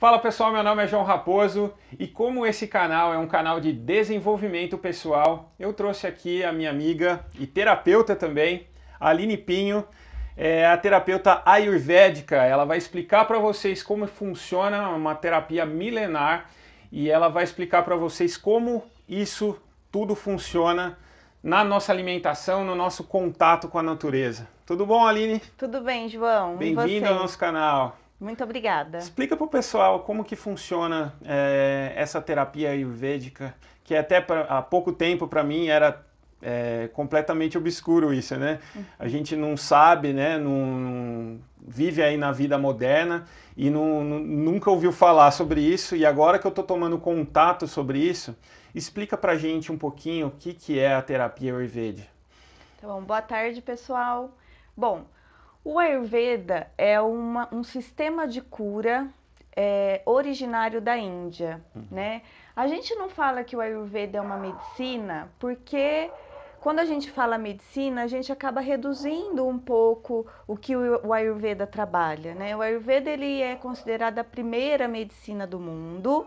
Fala pessoal, meu nome é João Raposo e como esse canal é um canal de desenvolvimento pessoal, eu trouxe aqui a minha amiga e terapeuta também, a Aline Pinho, a terapeuta ayurvédica. Ela vai explicar para vocês como funciona uma terapia milenar e ela vai explicar para vocês como isso tudo funciona na nossa alimentação, no nosso contato com a natureza. Tudo bom, Aline? Tudo bem, João? E Bem-vindo ao você? nosso canal. Muito obrigada. Explica para o pessoal como que funciona essa terapia ayurvédica, que até há pouco tempo para mim era completamente obscuro isso, né? A gente não sabe, né? Não vive aí na vida moderna e nunca ouviu falar sobre isso. E agora que eu estou tomando contato sobre isso, explica para a gente um pouquinho o que é a terapia ayurvédica. Tá bom, boa tarde, pessoal. Bom, o Ayurveda é um sistema de cura originário da Índia, né? A gente não fala que o Ayurveda é uma medicina porque quando a gente fala medicina, a gente acaba reduzindo um pouco o que o Ayurveda trabalha, né? O Ayurveda ele é considerado a primeira medicina do mundo.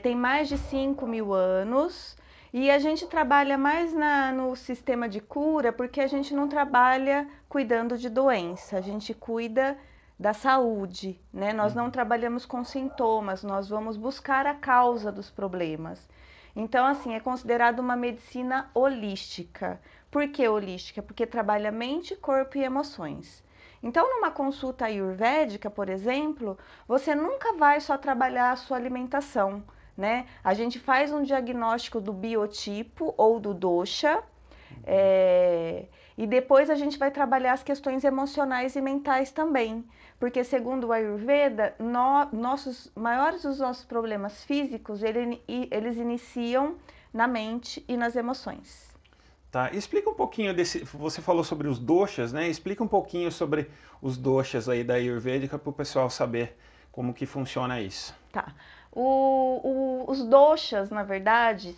Tem mais de 5.000 anos e a gente trabalha mais no sistema de cura porque a gente não trabalha cuidando de doença, a gente cuida da saúde, né? Nós não trabalhamos com sintomas, nós vamos buscar a causa dos problemas. Então, assim, é considerado uma medicina holística. Por que holística? Porque trabalha mente, corpo e emoções. Então, numa consulta ayurvédica, por exemplo, você nunca vai só trabalhar a sua alimentação, né? A gente faz um diagnóstico do biotipo ou do dosha, e depois a gente vai trabalhar as questões emocionais e mentais também. Porque segundo o Ayurveda, maiores dos nossos problemas físicos, eles iniciam na mente e nas emoções. Tá, explica um pouquinho você falou sobre os doshas, né? Explica um pouquinho sobre os doshas aí da Ayurvédica para o pessoal saber como que funciona isso. Tá. Os doshas, na verdade,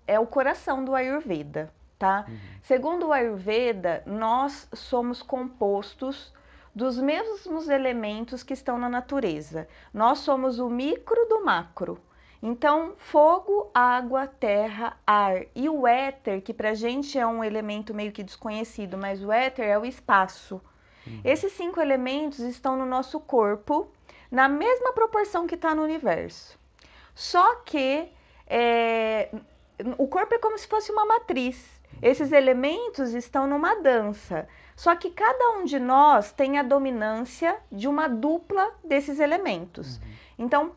é o coração do Ayurveda, tá? Segundo o Ayurveda, nós somos compostos dos mesmos elementos que estão na natureza. Nós somos o micro do macro. Então, fogo, água, terra, ar e o éter, que pra gente é um elemento meio que desconhecido, mas o éter é o espaço. Esses 5 elementos estão no nosso corpo na mesma proporção que está no universo. Só que o corpo é como se fosse uma matriz. Esses elementos estão numa dança. Só que cada um de nós tem a dominância de uma dupla desses elementos. Então,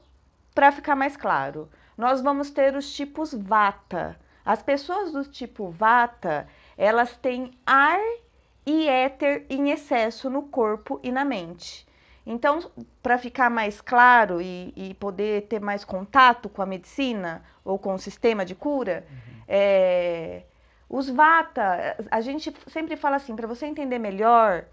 para ficar mais claro, nós vamos ter os tipos Vata. As pessoas do tipo Vata, elas têm ar e éter em excesso no corpo e na mente. Então, para ficar mais claro e poder ter mais contato com a medicina ou com o sistema de cura, os Vata, a gente sempre fala assim, para você entender melhor,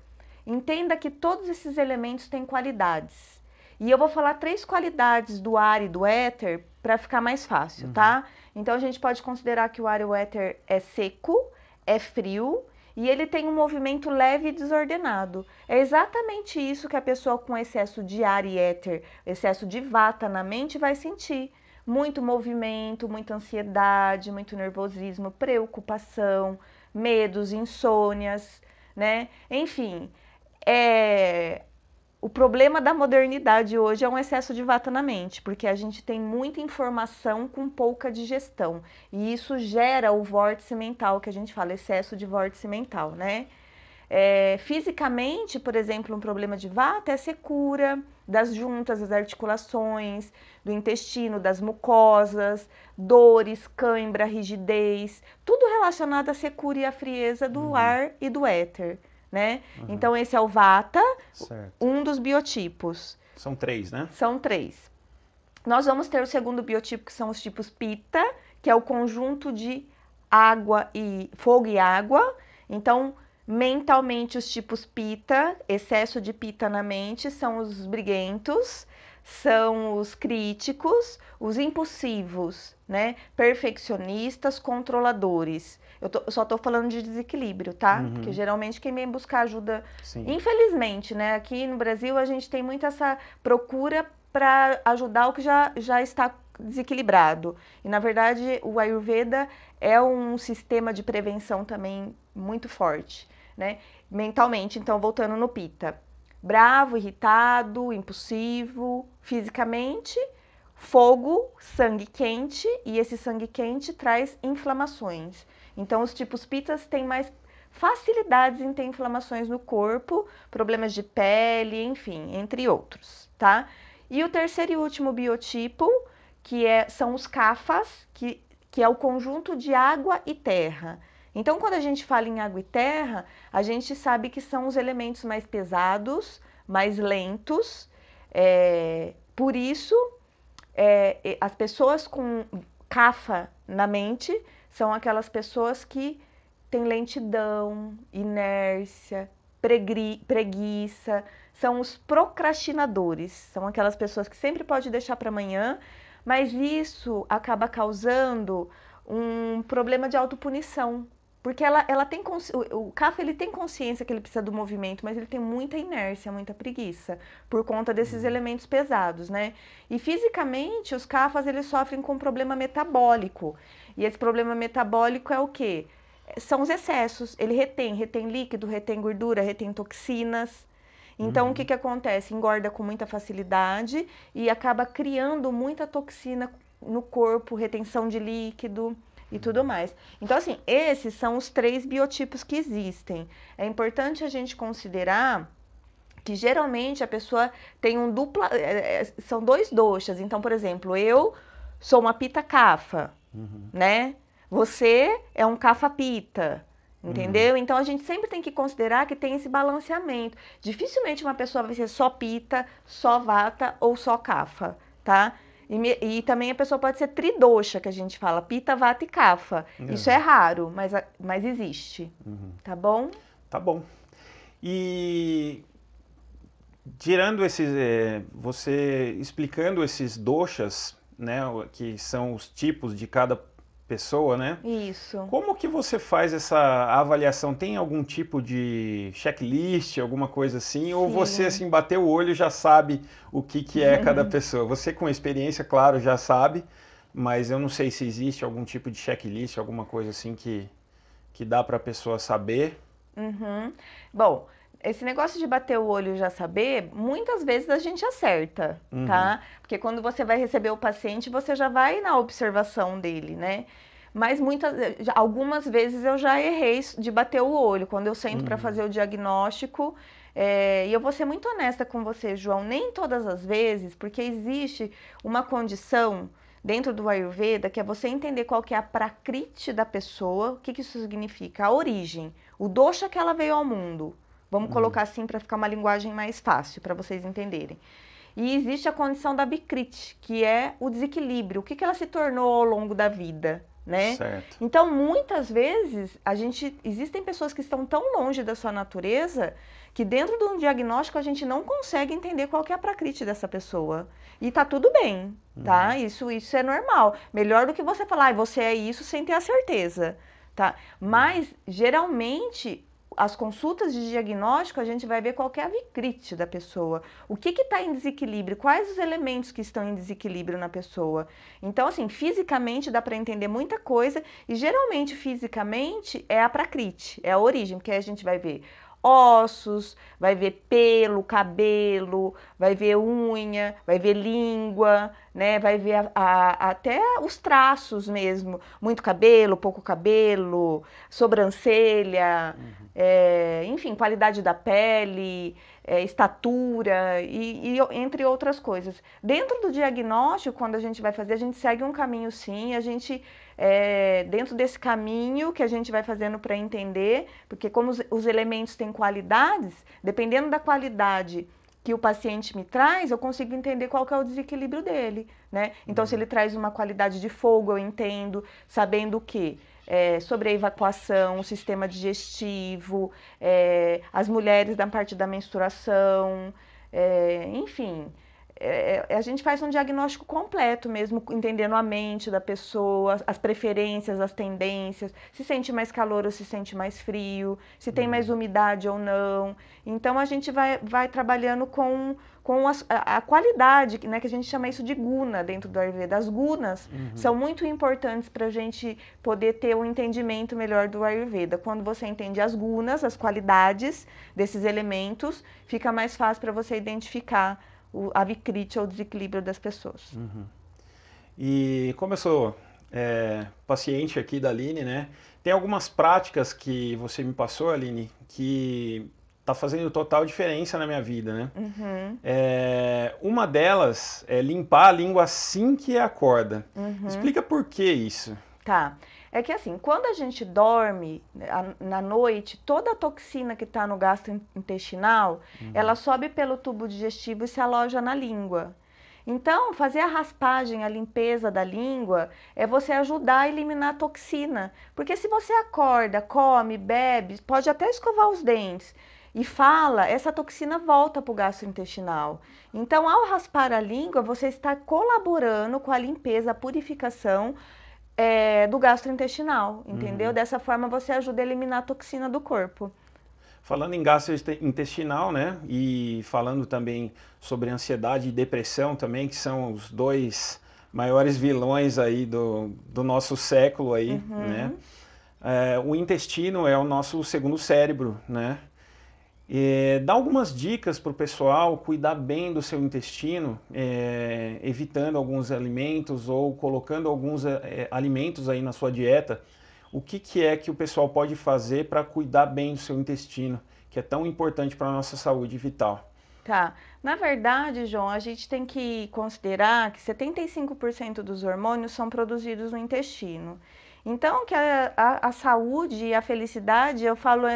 entenda que todos esses elementos têm qualidades. E eu vou falar 3 qualidades do ar e do éter para ficar mais fácil, tá? Então a gente pode considerar que o ar e o éter é seco, é frio e ele tem um movimento leve e desordenado. É exatamente isso que a pessoa com excesso de ar e éter, excesso de vata na mente vai sentir. Muito movimento, muita ansiedade, muito nervosismo, preocupação, medos, insônias, né? Enfim, o problema da modernidade hoje é um excesso de vata na mente, porque a gente tem muita informação com pouca digestão. E isso gera o vórtice mental, que a gente fala, excesso de vórtice mental, né? Fisicamente, por exemplo, um problema de vata é a secura das juntas, das articulações, do intestino, das mucosas, dores, cãibra, rigidez, tudo relacionado à secura e à frieza do ar e do éter, né? Então esse é o vata, Certo. um dos biotipos. São 3, né? São 3. Nós vamos ter o segundo biotipo, que são os tipos Pitta, que é o conjunto de água e fogo e água. Então, mentalmente, os tipos Pitta, excesso de Pitta na mente, são os briguentos, são os críticos, os impulsivos, né? Perfeccionistas, controladores. Eu só estou falando de desequilíbrio, tá? Porque geralmente quem vem buscar ajuda, Sim. infelizmente, né? Aqui no Brasil a gente tem muito essa procura para ajudar o que já está desequilibrado. E, na verdade, o Ayurveda é um sistema de prevenção também muito forte, né? Mentalmente, então, voltando no Pitta. Bravo, irritado, impulsivo, fisicamente, fogo, sangue quente, e esse sangue quente traz inflamações. Então, os tipos Pittas têm mais facilidades em ter inflamações no corpo, problemas de pele, enfim, entre outros, tá? E o terceiro e último biotipo, são os Kaphas, que é o conjunto de água e terra. Então, quando a gente fala em água e terra, a gente sabe que são os elementos mais pesados, mais lentos. Por isso, as pessoas com Kapha na mente são aquelas pessoas que têm lentidão, inércia, preguiça, são os procrastinadores, são aquelas pessoas que sempre pode deixar para amanhã, mas isso acaba causando um problema de autopunição, porque ela tem o Kapha ele tem consciência que ele precisa do movimento, mas ele tem muita inércia, muita preguiça, por conta desses elementos pesados, né? E fisicamente, os Kaphas eles sofrem com um problema metabólico. E esse problema metabólico é o quê? São os excessos. Ele retém líquido, retém gordura, retém toxinas. Então, o que acontece? Engorda com muita facilidade e acaba criando muita toxina no corpo, retenção de líquido e tudo mais. Então, assim, esses são os 3 biotipos que existem. É importante a gente considerar que geralmente a pessoa tem são 2 doshas. Então, por exemplo, eu sou uma Pitta Kapha, né? Você é um Kapha Pitta, entendeu? Então a gente sempre tem que considerar que tem esse balanceamento. Dificilmente uma pessoa vai ser só Pitta, só Vata ou só Kapha, tá? E também a pessoa pode ser tridosha, que a gente fala, Pitta, Vata e Kapha. Isso é raro, mas existe, tá bom? Tá bom. E tirando esses, você explicando esses doshas, né, que são os tipos de cada pessoa, né? Isso. Como que você faz essa avaliação? Tem algum tipo de checklist, alguma coisa assim? Ou você, assim, bateu o olho e já sabe o que é cada pessoa? Você, com experiência, claro, já sabe, mas eu não sei se existe algum tipo de checklist, alguma coisa assim que dá para a pessoa saber. Bom, esse negócio de bater o olho e já saber, muitas vezes a gente acerta, tá? Porque quando você vai receber o paciente, você já vai na observação dele, né? Mas algumas vezes eu já errei de bater o olho, quando eu sento para fazer o diagnóstico. E eu vou ser muito honesta com você, João, nem todas as vezes, porque existe uma condição dentro do Ayurveda que é você entender qual que é a prakriti da pessoa, o que isso significa, a origem, o dosha que ela veio ao mundo. Vamos colocar assim para ficar uma linguagem mais fácil para vocês entenderem. E existe a condição da bikriti, que é o desequilíbrio, o que ela se tornou ao longo da vida, né? Certo. Então, muitas vezes, existem pessoas que estão tão longe da sua natureza que dentro de um diagnóstico a gente não consegue entender qual que é a prakriti dessa pessoa. E tá tudo bem, tá? Isso é normal. Melhor do que você falar, você é isso sem ter a certeza, tá? Mas, geralmente, as consultas de diagnóstico, a gente vai ver qual que é a vikriti da pessoa. O que está em desequilíbrio? Quais os elementos que estão em desequilíbrio na pessoa? Então, assim, fisicamente dá para entender muita coisa e geralmente fisicamente é a prakriti, é a origem, porque a gente vai ver ossos, vai ver pelo, cabelo, vai ver unha, vai ver língua, né? Vai ver até os traços mesmo, muito cabelo, pouco cabelo, sobrancelha, enfim, qualidade da pele, estatura e entre outras coisas. Dentro do diagnóstico, quando a gente vai fazer, a gente segue um caminho sim, a gente dentro desse caminho que a gente vai fazendo para entender, porque como os elementos têm qualidades, dependendo da qualidade que o paciente me traz, eu consigo entender qual que é o desequilíbrio dele, né? Então, se ele traz uma qualidade de fogo, eu entendo, sabendo o quê? Sobre a evacuação, o sistema digestivo, as mulheres da parte da menstruação, enfim, a gente faz um diagnóstico completo mesmo, entendendo a mente da pessoa, as preferências, as tendências, se sente mais calor ou se sente mais frio, se tem mais umidade ou não. Então a gente vai trabalhando com a qualidade, né, que a gente chama isso de guna dentro do Ayurveda. As gunas são muito importantes para a gente poder ter um entendimento melhor do Ayurveda. Quando você entende as gunas, as qualidades desses elementos, fica mais fácil para você identificar a vikriti ou o desequilíbrio das pessoas. E como eu sou paciente aqui da Aline, né? Tem algumas práticas que você me passou, Aline, que tá fazendo total diferença na minha vida, né? Uma delas é limpar a língua assim que acorda. Explica por que isso. Tá. É que assim, quando a gente dorme na noite, toda a toxina que está no gastrointestinal, ela sobe pelo tubo digestivo e se aloja na língua. Então, fazer a raspagem, a limpeza da língua, é você ajudar a eliminar a toxina. Porque se você acorda, come, bebe, pode até escovar os dentes e fala, essa toxina volta para o gastrointestinal. Então, ao raspar a língua, você está colaborando com a limpeza, a purificação do gastrointestinal, entendeu? Dessa forma você ajuda a eliminar a toxina do corpo. Falando em gastrointestinal, né? E falando também sobre ansiedade e depressão também, que são os dois maiores vilões aí do nosso século aí, né? O intestino é o nosso segundo cérebro, né? Dá algumas dicas para o pessoal cuidar bem do seu intestino, evitando alguns alimentos ou colocando alguns alimentos aí na sua dieta. O que é que o pessoal pode fazer para cuidar bem do seu intestino, que é tão importante para a nossa saúde vital? Tá. Na verdade, João, a gente tem que considerar que 75% dos hormônios são produzidos no intestino. Então, que a saúde e a felicidade, eu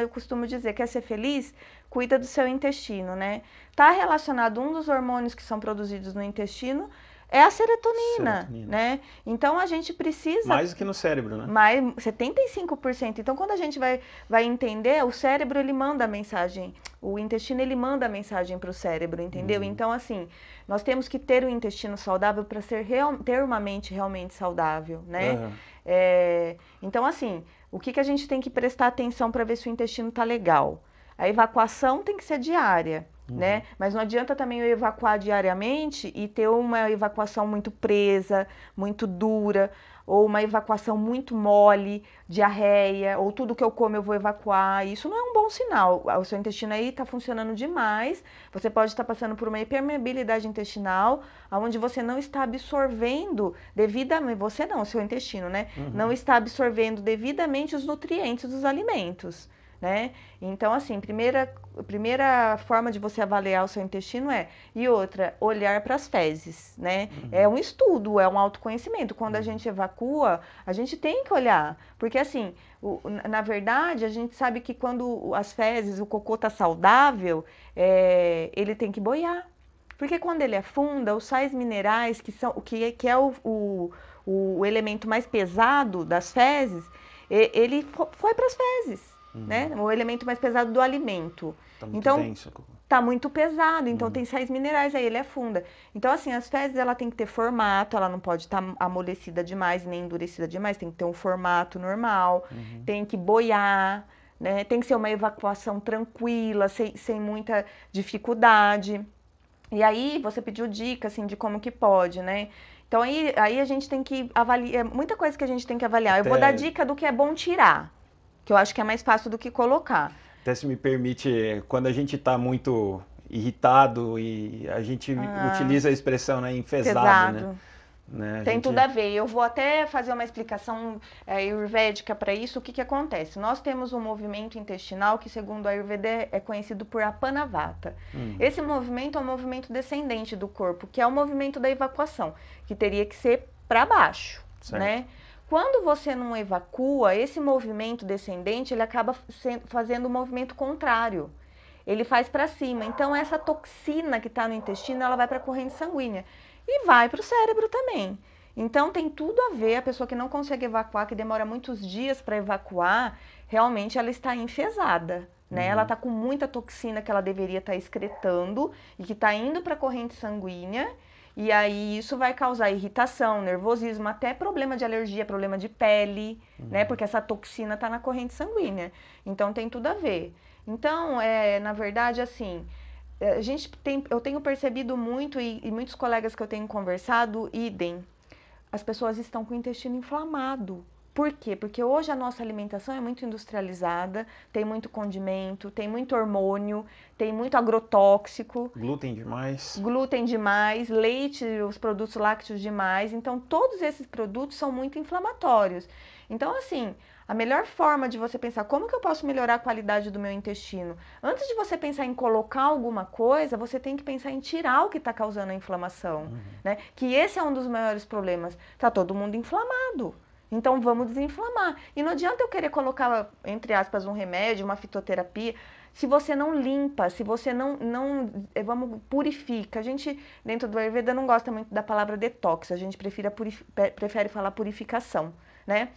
costumo dizer, quer ser feliz? Cuida do seu intestino, né? Tá relacionado, um dos hormônios que são produzidos no intestino é a serotonina, né? Então, a gente precisa... Mais do que no cérebro, né? Mais 75%. Então, quando a gente vai entender, o cérebro, ele manda a mensagem, o intestino, ele manda a mensagem para o cérebro, entendeu? Então, assim, nós temos que ter o intestino saudável para ter uma mente realmente saudável, né? Então, assim, o que a gente tem que prestar atenção para ver se o intestino está legal? A evacuação tem que ser diária, né? Mas não adianta também eu evacuar diariamente e ter uma evacuação muito presa, muito dura, ou uma evacuação muito mole, diarreia, ou tudo que eu como eu vou evacuar. Isso não é um bom sinal. O seu intestino aí está funcionando demais. Você pode estar passando por uma hipermeabilidade intestinal, onde você não está absorvendo devidamente, você não, o seu intestino, né? Não está absorvendo devidamente os nutrientes dos alimentos, né? Então, assim, primeira forma de você avaliar o seu intestino e outra, olhar para as fezes, né? É um estudo, é um autoconhecimento. Quando a gente evacua, a gente tem que olhar, porque assim, na verdade, a gente sabe que quando as fezes, o cocô tá saudável, ele tem que boiar. Porque quando ele afunda, os sais minerais, que é o elemento mais pesado das fezes, ele foi para as fezes. Né? O elemento mais pesado do alimento. Tá muito então, denso. Tá muito pesado, então tem sais minerais, aí ele afunda. Então, assim, as fezes, ela tem que ter formato, ela não pode estar amolecida demais, nem endurecida demais, tem que ter um formato normal, tem que boiar, né? Tem que ser uma evacuação tranquila, sem muita dificuldade. E aí, você pediu dica, assim, de como que pode, né? Então, aí a gente tem que avaliar, muita coisa que a gente tem que avaliar. Eu vou dar dica do que é bom tirar, que eu acho que é mais fácil do que colocar. Até se me permite, quando a gente está muito irritado e a gente utiliza a expressão, né, enfesado, né? Tem tudo a ver. Eu vou até fazer uma explicação ayurvédica para isso. O que acontece? Nós temos um movimento intestinal que, segundo a Ayurveda, é conhecido por Apanavata. Esse movimento é um movimento descendente do corpo, que é o movimento da evacuação, que teria que ser para baixo, né? Quando você não evacua, esse movimento descendente, ele acaba fazendo o movimento contrário. Ele faz para cima. Então, essa toxina que está no intestino, ela vai para a corrente sanguínea. E vai para o cérebro também. Então, tem tudo a ver. A pessoa que não consegue evacuar, que demora muitos dias para evacuar, realmente ela está enfesada, né? Ela está com muita toxina que ela deveria estar excretando e que está indo para a corrente sanguínea. E aí isso vai causar irritação, nervosismo, até problema de alergia, problema de pele, né? Porque essa toxina está na corrente sanguínea. Então tem tudo a ver. Então, na verdade, assim, eu tenho percebido muito, e muitos colegas que eu tenho conversado, idem, as pessoas estão com o intestino inflamado. Por quê? Porque hoje a nossa alimentação é muito industrializada, tem muito condimento, tem muito hormônio, tem muito agrotóxico. Glúten demais, leite, os produtos lácteos demais. Então, todos esses produtos são muito inflamatórios. Então, assim, a melhor forma de você pensar como que eu posso melhorar a qualidade do meu intestino, antes de você pensar em colocar alguma coisa, você tem que pensar em tirar o que está causando a inflamação, né? Que esse é um dos maiores problemas. Tá todo mundo inflamado. Então vamos desinflamar. E não adianta eu querer colocar, entre aspas, um remédio, uma fitoterapia, se você não limpa, se você vamos, purifica. A gente, dentro do Ayurveda, não gosta muito da palavra detox, a gente prefere falar purificação, né?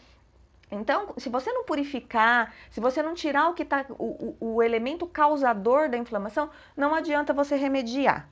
Então, se você não purificar, se você não tirar o que tá, o elemento causador da inflamação, não adianta você remediar.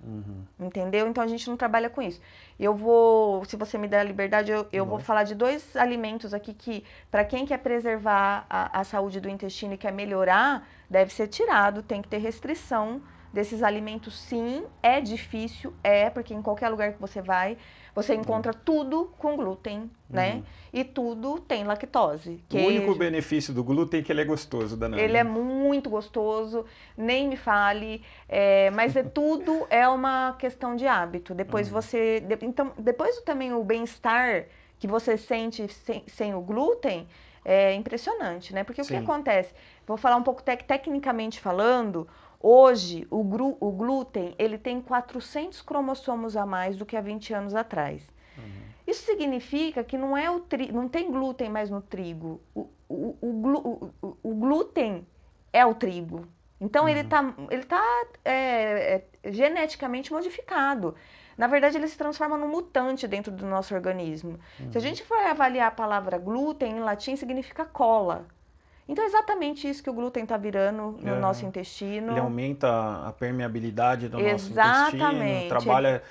Entendeu? Então a gente não trabalha com isso. Eu vou, se você me der a liberdade, eu vou falar de 2 alimentos aqui que, para quem quer preservar a saúde do intestino e quer melhorar, deve ser tirado, tem que ter restrição desses alimentos, sim. É difícil, porque em qualquer lugar que você vai, você encontra tudo com glúten, né? E tudo tem lactose. O único benefício do glúten é que ele é gostoso, danado. Ele é muito gostoso, nem me fale, mas tudo é uma questão de hábito. Depois então, depois também o bem-estar que você sente sem o glúten é impressionante, né? Porque o que acontece? Vou falar um pouco tecnicamente falando. Hoje, o glúten, ele tem 400 cromossomos a mais do que há 20 anos atrás. Isso significa que não tem glúten mais no trigo. O glúten é o trigo. Então, ele tá geneticamente modificado. Na verdade, ele se transforma num mutante dentro do nosso organismo. Se a gente for avaliar a palavra glúten, em latim, significa cola. Então, é exatamente isso que o glúten está virando no nosso intestino. Ele aumenta a permeabilidade do nosso intestino, trabalha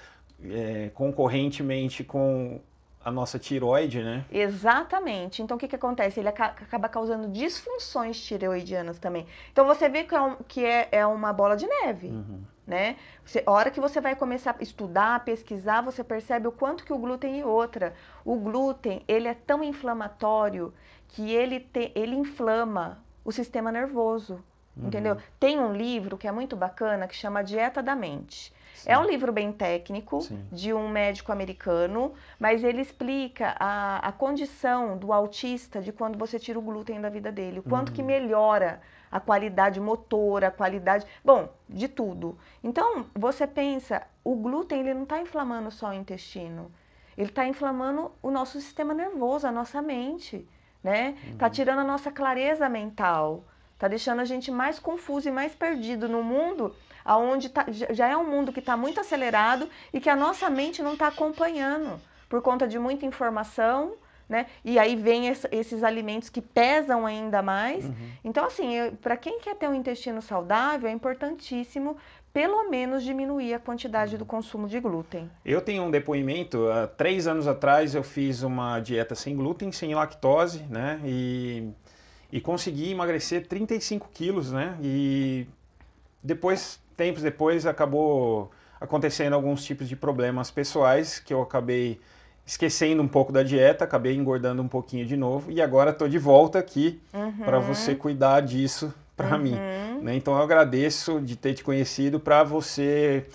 concorrentemente com a nossa tireoide, né? Exatamente. Então, o que acontece? Ele acaba causando disfunções tireoidianas também. Então, você vê que é uma bola de neve, né? A hora que você vai começar a estudar, pesquisar, você percebe o quanto que o glúten e outra. O glúten, ele é tão inflamatório que ele inflama o sistema nervoso, entendeu? Tem um livro que é muito bacana que chama Dieta da Mente. É um livro bem técnico, de um médico americano, mas ele explica a condição do autista de quando você tira o glúten da vida dele, o quanto que melhora a qualidade motora, a qualidade, bom, de tudo. Então, você pensa, o glúten ele não está inflamando só o intestino, ele está inflamando o nosso sistema nervoso, a nossa mente, né? Está tirando a nossa clareza mental, está deixando a gente mais confuso e mais perdido no mundo, onde já é um mundo que está muito acelerado e que a nossa mente não está acompanhando por conta de muita informação, né? E aí vem esses alimentos que pesam ainda mais. Então, assim, para quem quer ter um intestino saudável, é importantíssimo pelo menos diminuir a quantidade do consumo de glúten. Eu tenho um depoimento, há 3 anos atrás eu fiz uma dieta sem glúten, sem lactose, né? E consegui emagrecer 35 quilos, né? E tempos depois, acabou acontecendo alguns tipos de problemas pessoais que eu acabei esquecendo um pouco da dieta, acabei engordando um pouquinho de novo e agora estou de volta aqui para você cuidar disso para mim, né? Então eu agradeço de ter te conhecido para você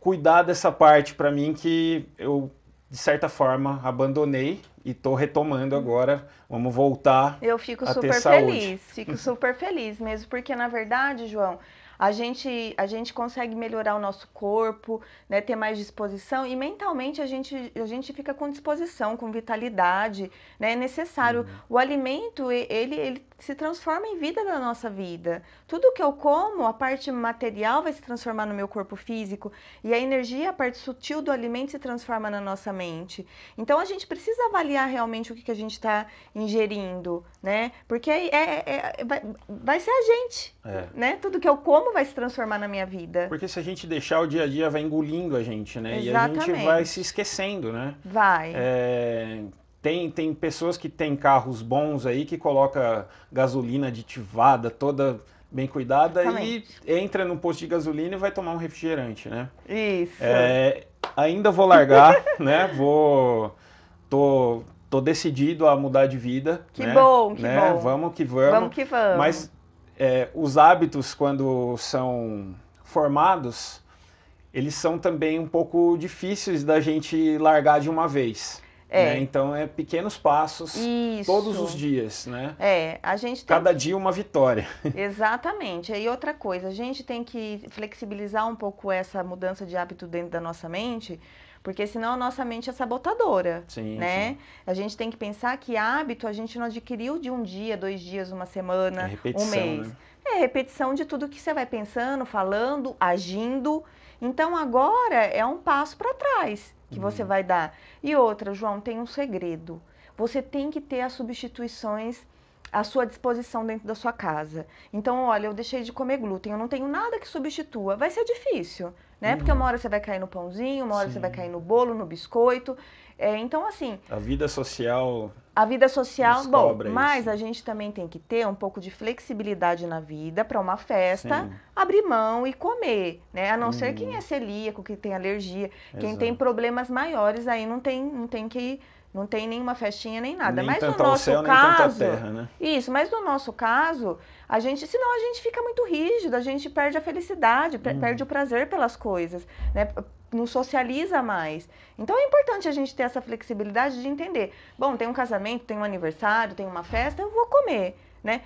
cuidar dessa parte para mim que eu, de certa forma, abandonei e estou retomando agora. Vamos voltar Eu fico a ter super saúde. feliz, fico super feliz mesmo, porque na verdade, João, a gente consegue melhorar o nosso corpo, né, ter mais disposição e mentalmente a gente fica com disposição, com vitalidade, né, é necessário. O alimento, ele se transforma em vida da nossa vida. Tudo que eu como, a parte material vai se transformar no meu corpo físico e a energia, a parte sutil do alimento se transforma na nossa mente. Então a gente precisa avaliar realmente o que a gente está ingerindo, né? Porque vai ser a gente, né? Tudo que eu como vai se transformar na minha vida. Porque se a gente deixar, o dia a dia vai engolindo a gente, né? Exatamente. E a gente vai se esquecendo, né? Vai. Tem pessoas que têm carros bons aí que coloca gasolina aditivada, toda bem cuidada, Exatamente. e entra no posto de gasolina e vai tomar um refrigerante, né? Isso. Ainda vou largar, né? Tô decidido a mudar de vida. Que né? bom, que né? bom. Vamos que vamos. Vamos que vamos. Mas os hábitos, quando são formados, eles são também um pouco difíceis da gente largar de uma vez. Né? Então pequenos passos. Isso. Todos os dias, né? A gente tem Cada dia uma vitória. Exatamente. E outra coisa, a gente tem que flexibilizar um pouco essa mudança de hábito dentro da nossa mente, porque senão a nossa mente é sabotadora, Sim, né? sim. A gente tem que pensar que hábito a gente não adquiriu de um dia, 2 dias, uma semana, um mês. Né? É repetição de tudo que você vai pensando, falando, agindo. Então agora é um passo para trás que você vai dar. E outra, João, tem um segredo. Você tem que ter as substituições à sua disposição dentro da sua casa. Então, olha, eu deixei de comer glúten, eu não tenho nada que substitua. Vai ser difícil, né? Porque uma hora você vai cair no pãozinho, uma hora você vai cair no bolo, no biscoito. Então, assim... A vida social... A vida social, bom, mas isso. a gente também tem que ter um pouco de flexibilidade na vida para uma festa, abrir mão e comer, né? A não ser quem é celíaco, que tem alergia, quem tem problemas maiores, aí não tem nenhuma festinha nem nada. Nem mas tanto no nosso ao céu, caso, nem tanto à terra, né? Isso, mas no nosso caso, senão a gente fica muito rígido, a gente perde a felicidade, perde o prazer pelas coisas, né? Não socializa mais. Então é importante a gente ter essa flexibilidade de entender. Bom, tem um casamento, tem um aniversário, tem uma festa, eu vou comer, né?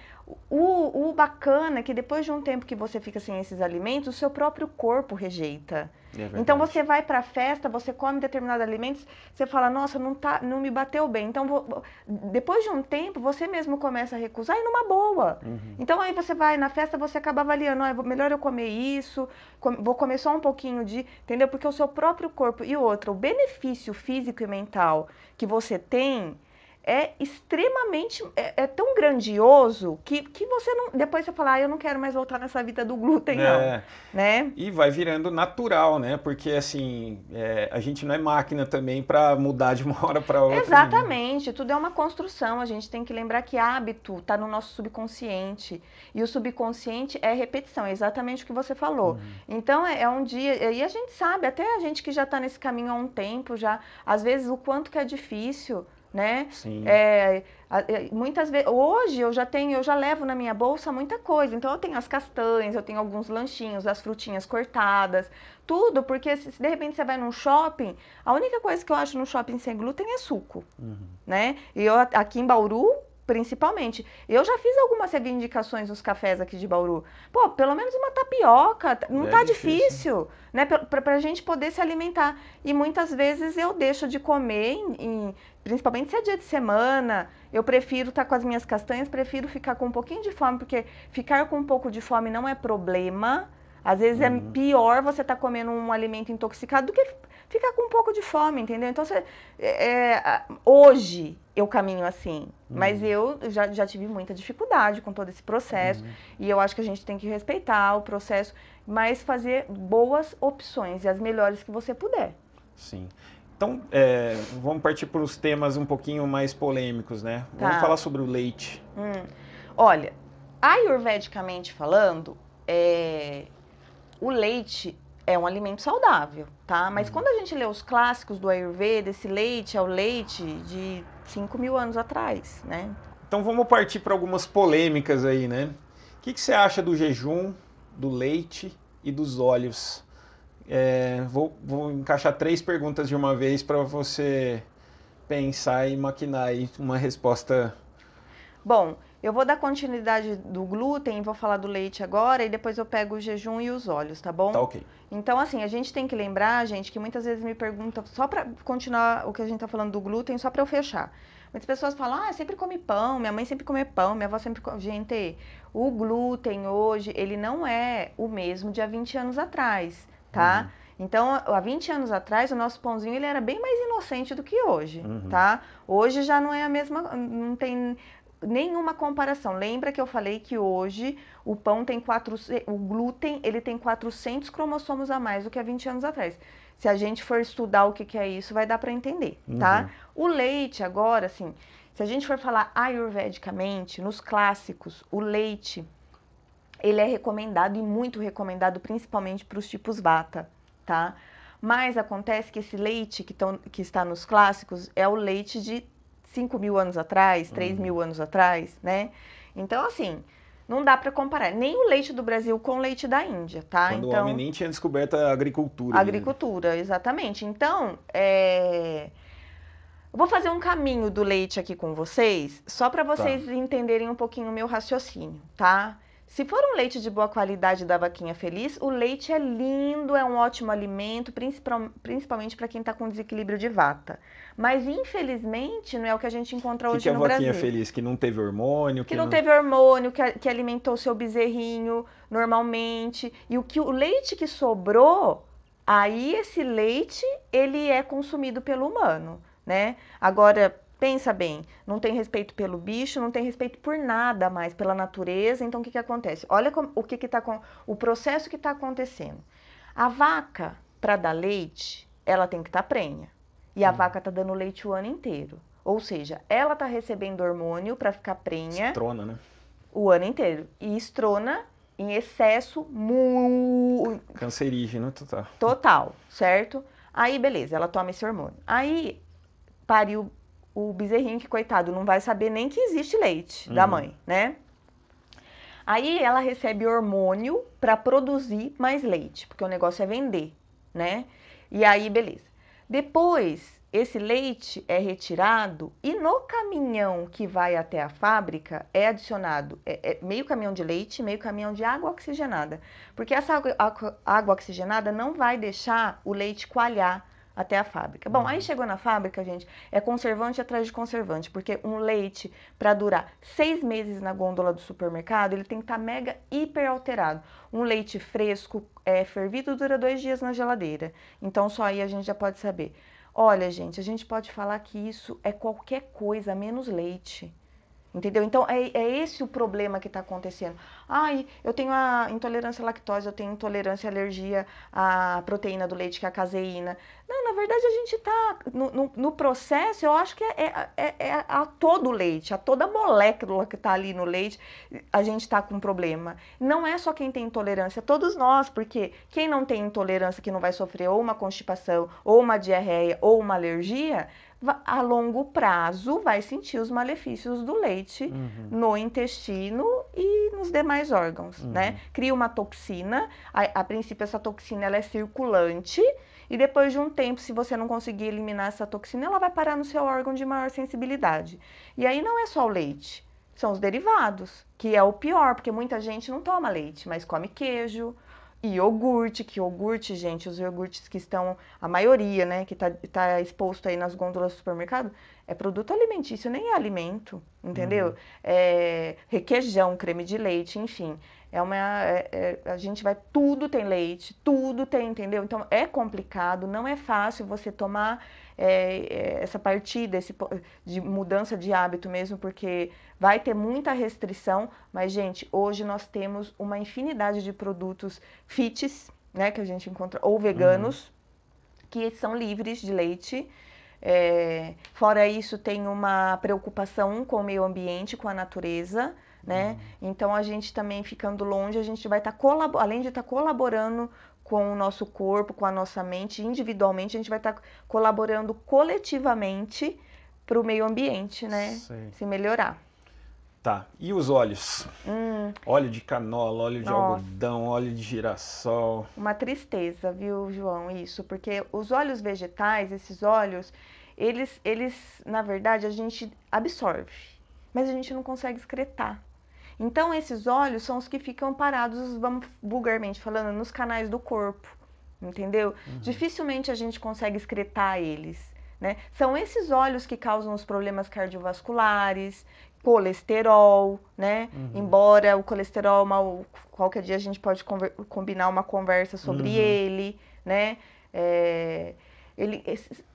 O bacana é que depois de um tempo que você fica sem esses alimentos, o seu próprio corpo rejeita. Então você vai para a festa, você come determinados alimentos, você fala, nossa, não me bateu bem. Então depois de um tempo, você mesmo começa a recusar e numa boa. Então aí você vai na festa, você acaba avaliando, melhor eu comer isso, vou comer só um pouquinho entendeu? Porque o seu próprio corpo e outra, o benefício físico e mental que você tem é extremamente, tão grandioso que você não, depois você fala, eu não quero mais voltar nessa vida do glúten não, né? E vai virando natural, né? Porque assim, a gente não é máquina também para mudar de uma hora para outra. Exatamente, tudo é uma construção, a gente tem que lembrar que hábito está no nosso subconsciente, e o subconsciente é repetição, é exatamente o que você falou. Então é um dia, e a gente sabe, até a gente que já está nesse caminho há um tempo, já, às vezes o quanto que é difícil, né? Sim. Muitas vezes, hoje eu já levo na minha bolsa muita coisa. Então eu tenho as castanhas, eu tenho alguns lanchinhos, as frutinhas cortadas, tudo, porque se de repente você vai num shopping, a única coisa que eu acho no shopping sem glúten é suco, né? E eu aqui em Bauru, principalmente, eu já fiz algumas reivindicações nos cafés aqui de Bauru. Pô, pelo menos uma tapioca, não tá difícil, né? Pra gente poder se alimentar. E muitas vezes eu deixo de comer, principalmente se é dia de semana, eu prefiro estar com as minhas castanhas, prefiro ficar com um pouquinho de fome, porque ficar com um pouco de fome não é problema. Às vezes é pior você estar comendo um alimento intoxicado do que ficar com um pouco de fome, entendeu? Então, hoje eu caminho assim, mas eu já tive muita dificuldade com todo esse processo, e eu acho que a gente tem que respeitar o processo, mas fazer boas opções, e as melhores que você puder. Sim. Então, vamos partir para os temas um pouquinho mais polêmicos, né? Vamos falar sobre o leite. Olha, ayurvedicamente falando, o leite é um alimento saudável, tá? Mas quando a gente lê os clássicos do Ayurveda, esse leite é o leite de 5.000 anos atrás, né? Então vamos partir para algumas polêmicas aí, né? O que você acha do jejum, do leite e dos óleos? Vou encaixar 3 perguntas de uma vez para você pensar e maquinar aí uma resposta. Bom, Eu vou dar continuidade do glúten, vou falar do leite agora e depois eu pego o jejum e os óleos, tá bom? Tá ok. Então, assim, a gente tem que lembrar, gente, que muitas vezes me perguntam, só para continuar o que a gente tá falando do glúten, só para eu fechar. Muitas pessoas falam, ah, sempre come pão, minha mãe sempre come pão, minha avó sempre come... Gente, o glúten hoje, ele não é o mesmo de há 20 anos atrás, tá? Então, há 20 anos atrás, o nosso pãozinho, ele era bem mais inocente do que hoje, tá? Hoje já não é a mesma, não tem nenhuma comparação. Lembra que eu falei que hoje o pão tem o glúten, ele tem 400 cromossomos a mais do que há 20 anos atrás. Se a gente for estudar o que é isso, vai dar para entender, tá? O leite agora, assim, se a gente for falar ayurvedicamente, nos clássicos, o leite, ele é recomendado e muito recomendado, principalmente para os tipos vata, tá? Mas acontece que esse leite que está nos clássicos é o leite de 5.000 anos atrás, 3.000 anos atrás, né? Então, assim, não dá para comparar nem o leite do Brasil com o leite da Índia, tá? Quando o Então, homem nem tinha descoberto a agricultura. agricultura, exatamente. Então, eu vou fazer um caminho do leite aqui com vocês, só para vocês entenderem um pouquinho o meu raciocínio, tá? Se for um leite de boa qualidade da vaquinha feliz, o leite é lindo, é um ótimo alimento, principalmente para quem está com desequilíbrio de vata. Mas, infelizmente, não é o que a gente encontra hoje no Brasil. Que é a vaquinha feliz? Que não teve hormônio? Que não teve hormônio, que alimentou seu bezerrinho normalmente. E o leite que sobrou, aí esse leite, ele é consumido pelo humano, né? Agora, pensa bem, não tem respeito pelo bicho, não tem respeito por nada mais, pela natureza. Então, o que acontece? Olha o processo que está acontecendo. A vaca, para dar leite, ela tem que estar prenha. E a vaca está dando leite o ano inteiro. Ou seja, ela está recebendo hormônio para ficar prenha. Estrona, né? O ano inteiro. E estrona em excesso cancerígeno total. Total, certo? Aí, beleza, ela toma esse hormônio. Aí, pariu o bezerrinho que, coitado, não vai saber nem que existe leite da mãe, né? Aí, ela recebe hormônio para produzir mais leite, porque o negócio é vender, né? E aí, beleza. Depois, esse leite é retirado e no caminhão que vai até a fábrica é adicionado meio caminhão de leite, meio caminhão de água oxigenada. Porque essa água oxigenada não vai deixar o leite coalhar até a fábrica. Bom, aí chegou na fábrica, gente, é conservante atrás de conservante, porque um leite, para durar 6 meses na gôndola do supermercado, ele tem que estar mega hiper alterado. Um leite fresco, fervido, dura 2 dias na geladeira. Então, só aí a gente já pode saber. Olha, gente, a gente pode falar que isso é qualquer coisa menos leite. Entendeu? Então, é esse o problema que está acontecendo. Ai, eu tenho a intolerância à lactose, eu tenho intolerância e alergia à proteína do leite, que é a caseína. Não, na verdade, a gente está, no processo, eu acho que a todo o leite, a toda molécula que está ali no leite, a gente está com problema. Não é só quem tem intolerância, todos nós, porque quem não tem intolerância, que não vai sofrer ou uma constipação, ou uma diarreia, ou uma alergia, a longo prazo vai sentir os malefícios do leite no intestino e nos demais órgãos, né? Cria uma toxina, a princípio essa toxina ela é circulante e depois de um tempo, se você não conseguir eliminar essa toxina, ela vai parar no seu órgão de maior sensibilidade. E aí não é só o leite, são os derivados, que é o pior, porque muita gente não toma leite, mas come queijo, iogurte, gente, os iogurtes que estão, a maioria, né, que tá exposto aí nas gôndolas do supermercado, é produto alimentício, nem é alimento, entendeu? É requeijão, creme de leite, enfim. A gente vai, tudo tem leite, tudo tem, entendeu? Então é complicado, não é fácil você tomar essa partida de mudança de hábito mesmo, porque vai ter muita restrição, mas, gente, hoje nós temos uma infinidade de produtos fits, né, que a gente encontra, ou veganos, que são livres de leite. Fora isso, tem uma preocupação com o meio ambiente, com a natureza, né? Então, a gente também ficando longe, a gente vai estar além de estar colaborando com o nosso corpo, com a nossa mente, individualmente, a gente vai estar colaborando coletivamente para o meio ambiente, né? Se melhorar. Tá, e os óleos? Óleo de canola, óleo de algodão, óleo de girassol. Uma tristeza, viu, João, isso, porque os óleos vegetais, esses óleos, eles, na verdade, a gente absorve. mas a gente não consegue excretar. Então, esses óleos são os que ficam parados, vamos vulgarmente falando, nos canais do corpo, entendeu? Dificilmente a gente consegue excretar eles, né? São esses óleos que causam os problemas cardiovasculares, colesterol, né? Embora o colesterol, qualquer dia a gente pode combinar uma conversa sobre ele, né?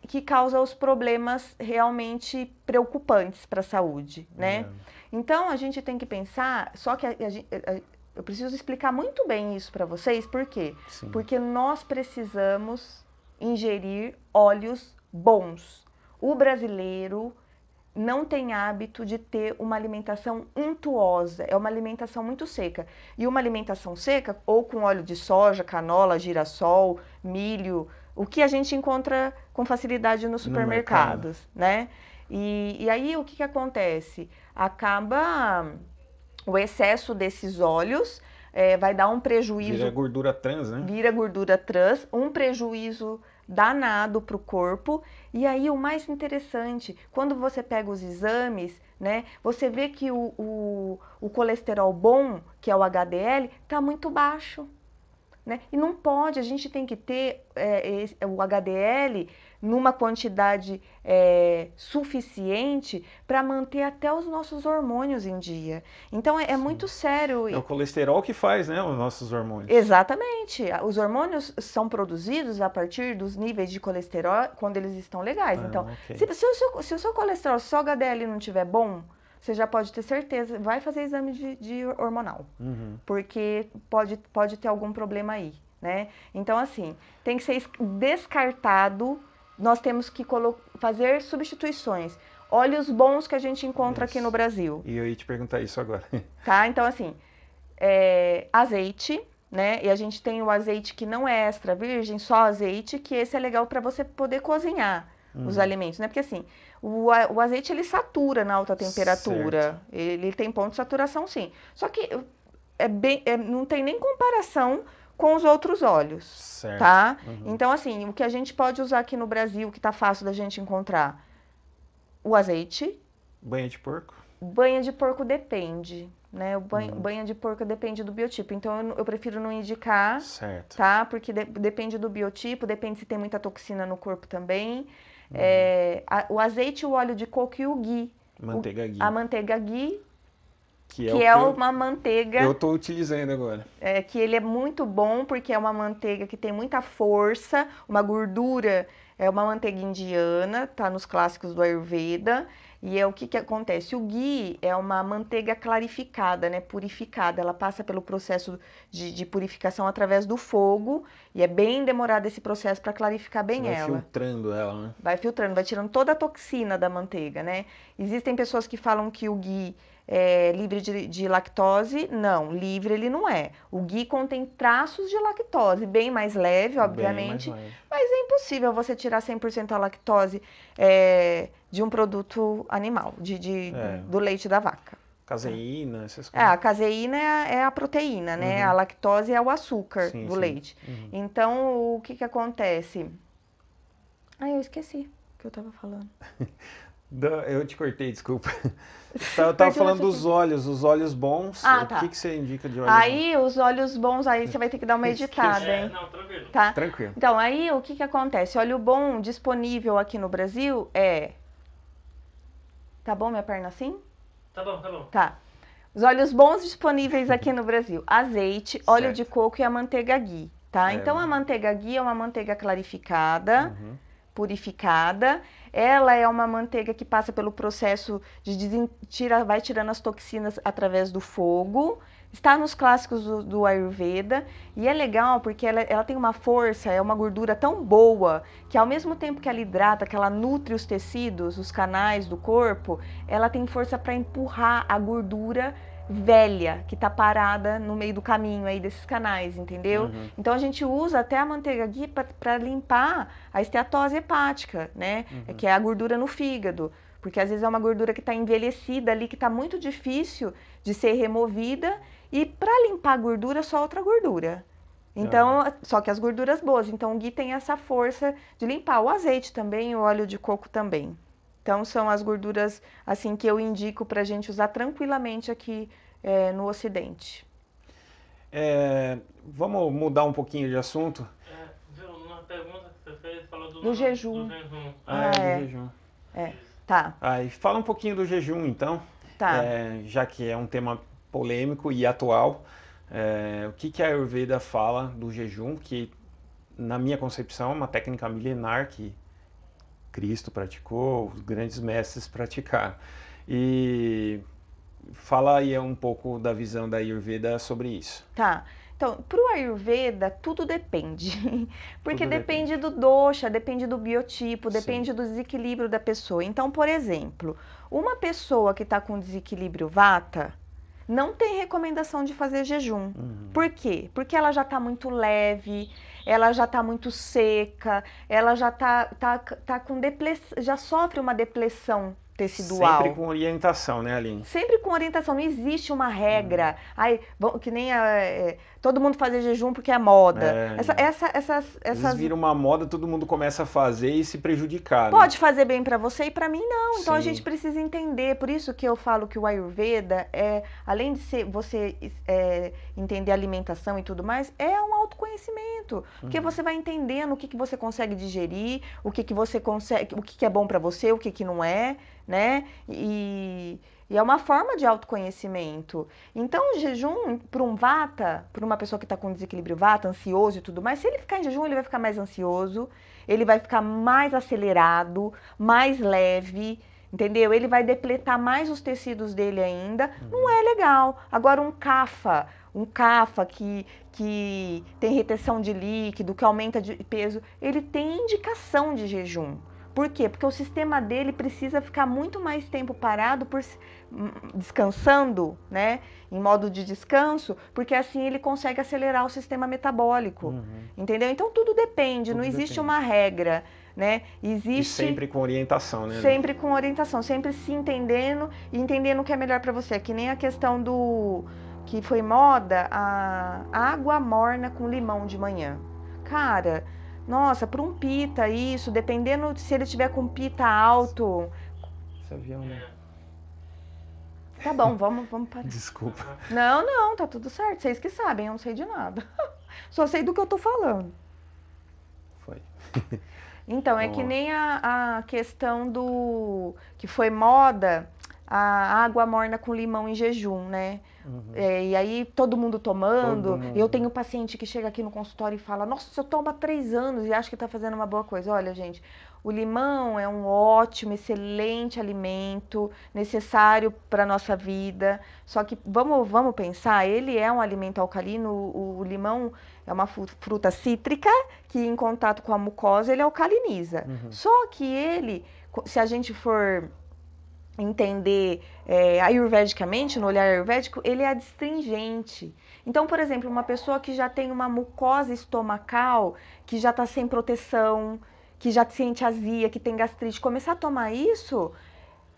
Que causa os problemas realmente preocupantes para a saúde, né? Então a gente tem que pensar, só que eu preciso explicar muito bem isso para vocês, por quê? Sim. Porque nós precisamos ingerir óleos bons. O brasileiro não tem hábito de ter uma alimentação untuosa, é uma alimentação muito seca. E uma alimentação seca, ou com óleo de soja, canola, girassol, milho, o que a gente encontra com facilidade nos supermercados, né? E aí o que acontece? Acaba o excesso desses óleos, vai dar um prejuízo. Vira gordura trans, né? Vira gordura trans, um prejuízo danado para o corpo. E aí o mais interessante, quando você pega os exames, né, você vê que o colesterol bom, que é o HDL, está muito baixo. Né? E não pode, a gente tem que ter o HDL numa quantidade suficiente para manter até os nossos hormônios em dia. Então é muito sério. É o colesterol que faz, né, os nossos hormônios. Exatamente. Os hormônios são produzidos a partir dos níveis de colesterol quando eles estão legais. Então, okay. se o seu colesterol, se o seu HDL não estiver bom, você já pode ter certeza, vai fazer exame de hormonal, porque pode ter algum problema aí, né? Então, assim, tem que ser descartado, nós temos que fazer substituições. Óleos bons que a gente encontra aqui no Brasil. E eu ia te perguntar isso agora. Tá? Então, assim, azeite, né? E a gente tem o azeite que não é extra virgem, só azeite, que esse é legal para você poder cozinhar os alimentos, né? Porque assim, o azeite ele satura na alta temperatura, certo. Ele tem ponto de saturação sim. Só que não tem nem comparação com os outros óleos, certo. Tá? Então assim, o que a gente pode usar aqui no Brasil, que tá fácil da gente encontrar, o azeite. Banha de porco? Banha de porco depende, né? Banha de porco depende do biotipo, então eu prefiro não indicar, certo. Tá? Porque depende do biotipo, depende se tem muita toxina no corpo também. O azeite, o óleo de coco e o ghee. Manteiga ghee. A manteiga ghee, que é uma manteiga... Eu estou utilizando agora. Que ele é muito bom porque é uma manteiga que tem muita força, uma gordura, é uma manteiga indiana, tá nos clássicos do Ayurveda. E o que acontece? O ghee é uma manteiga clarificada, né, purificada. Ela passa pelo processo de purificação através do fogo e é bem demorado esse processo para clarificar bem ela. Vai filtrando ela, né? Vai filtrando, vai tirando toda a toxina da manteiga, né? Existem pessoas que falam que o ghee é livre de lactose. Não, livre ele não é. O ghee contém traços de lactose, bem mais leve, obviamente, mas é impossível você tirar 100% a lactose de um produto animal, do leite da vaca. Caseína, essas coisas. A caseína é a proteína, né? A lactose é o açúcar do leite. Então, o que acontece? Eu esqueci o que eu tava falando. Eu te cortei, desculpa. Eu tava falando dos óleos, os óleos bons. Tá. O que você indica de óleo bom? Os óleos bons, aí você vai ter que dar uma editada, hein? Não, tranquilo. Tá? Tranquilo. Então, aí o que acontece? Óleo bom disponível aqui no Brasil Tá bom minha perna assim? Tá bom, tá bom. Tá. Os óleos bons disponíveis aqui no Brasil: azeite, óleo de coco e a manteiga ghee, tá? Então, a manteiga ghee é uma manteiga clarificada, purificada. Ela é uma manteiga que passa pelo processo vai tirando as toxinas através do fogo. Está nos clássicos do Ayurveda e é legal porque ela tem uma força, é uma gordura tão boa que ao mesmo tempo que ela hidrata, que ela nutre os tecidos, os canais do corpo, ela tem força para empurrar a gordura velha que está parada no meio do caminho aí desses canais, entendeu? Então a gente usa até a manteiga ghee para limpar a esteatose hepática, né? Que é a gordura no fígado. Porque às vezes é uma gordura que está envelhecida ali, que está muito difícil de ser removida. E para limpar a gordura, só outra gordura. Então, só que as gorduras boas. Então, o ghee tem essa força de limpar. O azeite também, o óleo de coco também. Então, são as gorduras assim que eu indico para a gente usar tranquilamente aqui no Ocidente. Vamos mudar um pouquinho de assunto? Viu, uma pergunta que você fez, falou Do jejum. do jejum. Do jejum. Isso. Tá, E fala um pouquinho do jejum, então, tá. já que é um tema polêmico e atual. O que a Ayurveda fala do jejum, que, na minha concepção, é uma técnica milenar que Cristo praticou, os grandes mestres praticaram. E fala aí um pouco da visão da Ayurveda sobre isso. Tá. Então, para o Ayurveda, tudo depende. Porque Tudo depende do dosha, depende do biotipo, Sim. depende do desequilíbrio da pessoa. Então, por exemplo, uma pessoa que está com desequilíbrio vata, não tem recomendação de fazer jejum. Por quê? Porque ela já está muito leve, ela já está muito seca, ela já tá com depressão, já sofre uma depressão tecidual. Sempre com orientação, né, Aline? Sempre com orientação, não existe uma regra. Aí, que nem todo mundo fazer jejum porque é moda. Essas vira uma moda, todo mundo começa a fazer e se prejudicar. Pode fazer bem para você e para mim não. Então a Sim. gente precisa entender. Por isso que eu falo que o Ayurveda além de ser você entender alimentação e tudo mais, é um autoconhecimento. Porque você vai entendendo o que você consegue digerir, o que você consegue, o que é bom para você, o que não é, né? E é uma forma de autoconhecimento. Então, o jejum, para um vata, para uma pessoa que está com desequilíbrio vata, ansioso e tudo mais, se ele ficar em jejum, ele vai ficar mais ansioso, ele vai ficar mais acelerado, mais leve, entendeu? Ele vai depletar mais os tecidos dele ainda. Não é legal. Agora, um kapha que tem retenção de líquido, que aumenta de peso, ele tem indicação de jejum. Por quê? Porque o sistema dele precisa ficar muito mais tempo parado, descansando, né? Em modo de descanso, porque assim ele consegue acelerar o sistema metabólico. Entendeu? Então tudo depende, não existe uma regra, né? E sempre com orientação, né? Sempre com orientação, sempre se entendendo e entendendo o que é melhor para você. Que nem a questão que foi moda, a água morna com limão de manhã. Cara, nossa, para um pita isso, dependendo se ele tiver com pita alto. Esse avião, né? Tá bom, vamos parar. Desculpa. Não, tá tudo certo. Vocês que sabem, eu não sei de nada. Só sei do que eu tô falando. Foi. Então, é que nem a questão que foi moda, a água morna com limão em jejum, né? E aí todo mundo tomando. Eu tenho paciente que chega aqui no consultório e fala: nossa, eu tomo há 3 anos e acho que tá fazendo uma boa coisa. Olha, gente, o limão é um ótimo, excelente alimento, necessário para a nossa vida. Só que vamos pensar, ele é um alimento alcalino, o limão é uma fruta cítrica que em contato com a mucosa ele alcaliniza. Só que ele, se a gente for entender ayurvedicamente, no olhar ayurvédico, ele é adstringente. Então, por exemplo, uma pessoa que já tem uma mucosa estomacal, que já está sem proteção, que já sente azia, que tem gastrite, começar a tomar isso,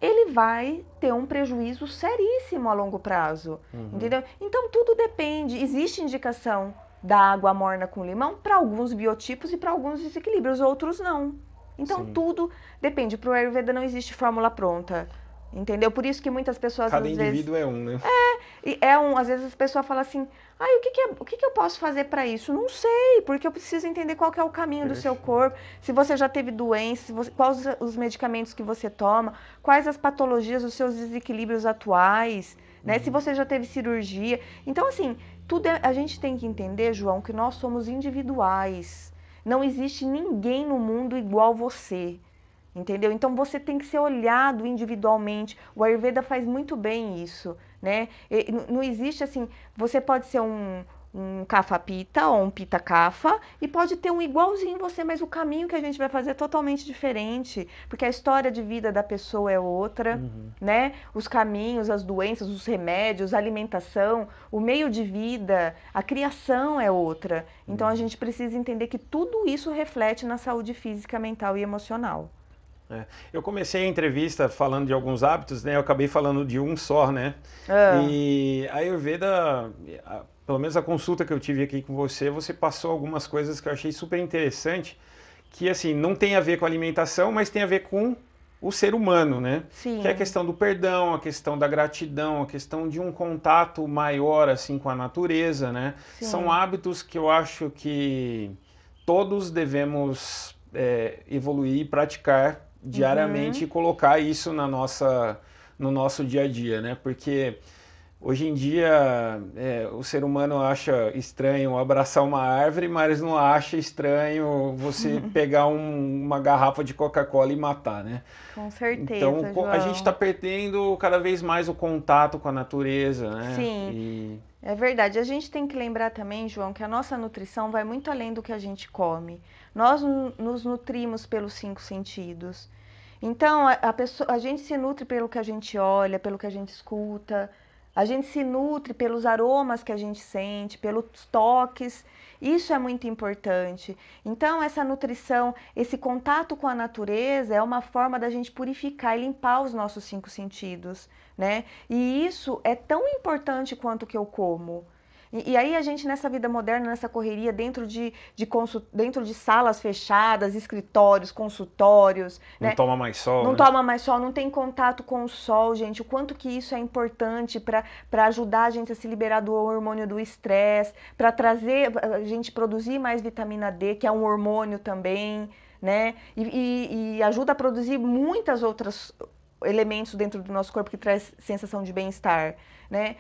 ele vai ter um prejuízo seríssimo a longo prazo, entendeu? Então, tudo depende. Existe indicação da água morna com limão para alguns biotipos e para alguns desequilíbrios, outros não. Então, tudo depende. Para o Ayurveda não existe fórmula pronta. Entendeu? Por isso que muitas pessoas Cada às indivíduo vezes... é um, né? Às vezes as pessoas falam assim, o que eu posso fazer para isso? Não sei, porque eu preciso entender qual que é o caminho do seu corpo, se você já teve doença, quais os medicamentos que você toma, quais as patologias, os seus desequilíbrios atuais, né? Se você já teve cirurgia. Então, assim, a gente tem que entender, João, que nós somos individuais. Não existe ninguém no mundo igual você. Entendeu? Então você tem que ser olhado individualmente. O Ayurveda faz muito bem isso, né? Não existe assim, você pode ser um kapha pita ou um pita kapha e pode ter um igualzinho você, mas o caminho que a gente vai fazer é totalmente diferente, porque a história de vida da pessoa é outra, né? Os caminhos, as doenças, os remédios, a alimentação, o meio de vida, a criação é outra. Então a gente precisa entender que tudo isso reflete na saúde física, mental e emocional. Eu comecei a entrevista falando de alguns hábitos, né? Eu acabei falando de um só, né? E a Ayurveda, pelo menos a consulta que eu tive aqui com você passou algumas coisas que eu achei super interessante, que assim, não tem a ver com alimentação, mas tem a ver com o ser humano, né? Sim. Que é a questão do perdão, a questão da gratidão, a questão de um contato maior assim com a natureza, né? Sim. São hábitos que eu acho que todos devemos evoluir e praticar diariamente e colocar isso no nosso dia a dia, né? Porque hoje em dia, o ser humano acha estranho abraçar uma árvore, mas não acha estranho você pegar uma garrafa de Coca-Cola e matar, né? Com certeza, Então, João. a gente está perdendo cada vez mais o contato com a natureza, né? Sim, é verdade. A gente tem que lembrar também, João, que a nossa nutrição vai muito além do que a gente come. Nós nos nutrimos pelos 5 sentidos. Então, a gente se nutre pelo que a gente olha, pelo que a gente escuta, a gente se nutre pelos aromas que a gente sente, pelos toques. Isso é muito importante. Então, essa nutrição, esse contato com a natureza é uma forma da gente purificar e limpar os nossos 5 sentidos, né? E isso é tão importante quanto o que eu como. E aí a gente nessa vida moderna, nessa correria, dentro de salas fechadas, escritórios, consultórios, Não né? toma mais sol, Não né? toma mais sol, não tem contato com o sol, gente. O quanto que isso é importante para ajudar a gente a se liberar do hormônio do estresse, para trazer a gente produzir mais vitamina D, que é um hormônio também, né? E ajuda a produzir muitas outras elementos dentro do nosso corpo que traz sensação de bem-estar, né?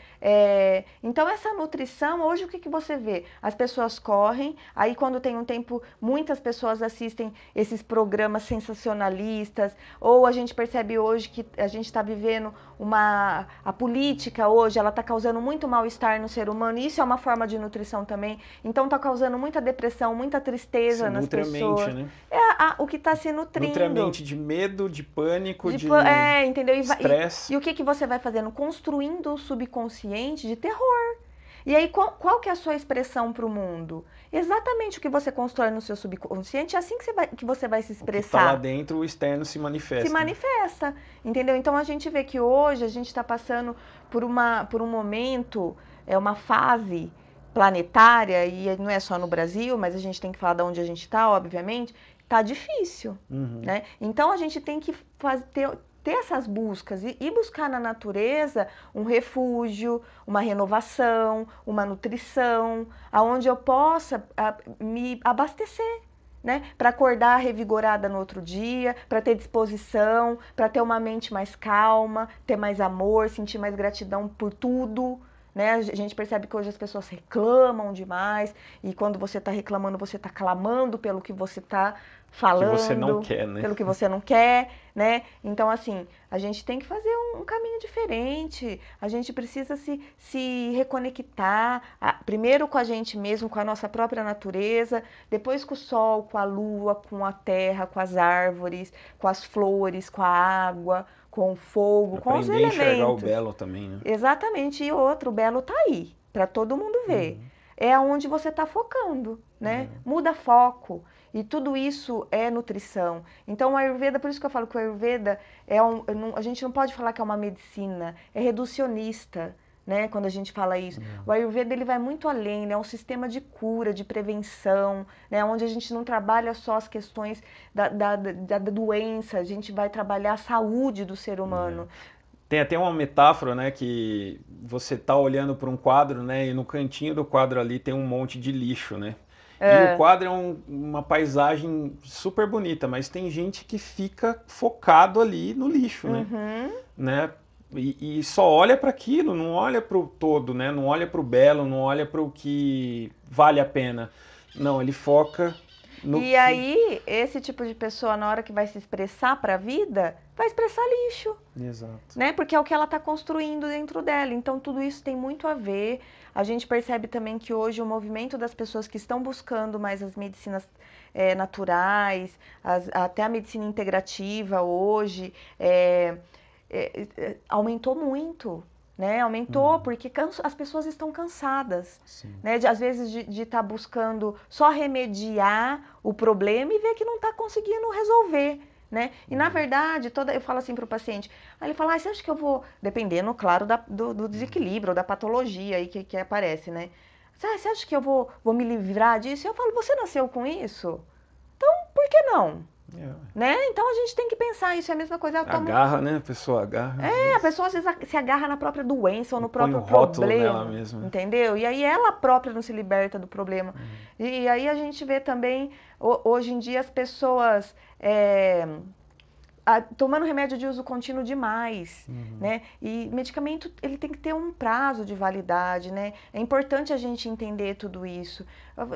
Então essa nutrição, hoje o que você vê? As pessoas correm, aí quando tem um tempo, muitas pessoas assistem esses programas sensacionalistas, ou a gente percebe hoje que a gente está vivendo a política hoje, ela está causando muito mal-estar no ser humano, e isso é uma forma de nutrição também, então está causando muita depressão, muita tristeza nas pessoas. Né? O que está se nutrindo. Nutre a mente de medo, de pânico, de entendeu? estresse. E o que você vai fazendo? Construindo o subconsciente de terror. E aí, qual que é a sua expressão para o mundo? Exatamente o que você constrói no seu subconsciente, é assim que você vai se expressar. O que tá lá dentro, o externo se manifesta. Se manifesta, entendeu? Então a gente vê que hoje a gente está passando por um momento, uma fase planetária, e não é só no Brasil, mas a gente tem que falar de onde a gente está, obviamente, tá difícil, né? Então a gente tem que ter essas buscas e buscar na natureza um refúgio, uma renovação, uma nutrição, aonde eu possa me abastecer, né? Para acordar revigorada no outro dia, para ter disposição, para ter uma mente mais calma, ter mais amor, sentir mais gratidão por tudo. Né? A gente percebe que hoje as pessoas reclamam demais, e quando você está reclamando, você está clamando pelo que você está falando, que você não quer, né? pelo que você não quer, né? Então, assim, a gente tem que fazer um caminho diferente, a gente precisa se reconectar, primeiro com a gente mesmo, com a nossa própria natureza, depois com o sol, com a lua, com a terra, com as árvores, com as flores, com a água, com o fogo, com os elementos. Aprender a enxergar o belo também, né? Exatamente, e outro, o belo tá aí, para todo mundo ver. É aonde você está focando, né? Muda foco. E tudo isso é nutrição. Então, o Ayurveda, por isso que eu falo que o Ayurveda a gente não pode falar que é uma medicina, é reducionista, né? Quando a gente fala isso. O Ayurveda, ele vai muito além, né? É um sistema de cura, de prevenção, né? Onde a gente não trabalha só as questões da doença, a gente vai trabalhar a saúde do ser humano. Tem até uma metáfora, né, que você tá olhando para um quadro, né, e no cantinho do quadro ali tem um monte de lixo, né? E o quadro é uma paisagem super bonita, mas tem gente que fica focado ali no lixo, né? E só olha para aquilo, não olha para o todo, né? Não olha para o belo, não olha para o que vale a pena. Não, ele foca no E aí, esse tipo de pessoa, na hora que vai se expressar para a vida, vai expressar lixo. Exato. Né? Porque é o que ela está construindo dentro dela. Então, tudo isso tem muito a ver. A gente percebe também que hoje o movimento das pessoas que estão buscando mais as medicinas naturais, até a medicina integrativa hoje, aumentou muito. Né? Aumentou porque as pessoas estão cansadas, né? Às vezes de estar buscando só remediar o problema e ver que não está conseguindo resolver. Né? E na verdade, eu falo assim para o paciente, aí ele fala, você acha que eu vou, dependendo, claro, do desequilíbrio, da patologia aí que aparece, né? Você acha que eu vou me livrar disso? Eu falo, você nasceu com isso? Então, por que não? Né? Então a gente tem que pensar isso, é a mesma coisa. Agarra, né? A pessoa agarra. A pessoa às vezes se agarra na própria doença ou no põe próprio o rótulo problema, nela mesma. entendeu? E aí ela própria não se liberta do problema. E aí a gente vê também, hoje em dia, as pessoas tomando remédio de uso contínuo demais, né? E medicamento, ele tem que ter um prazo de validade, né? É importante a gente entender tudo isso.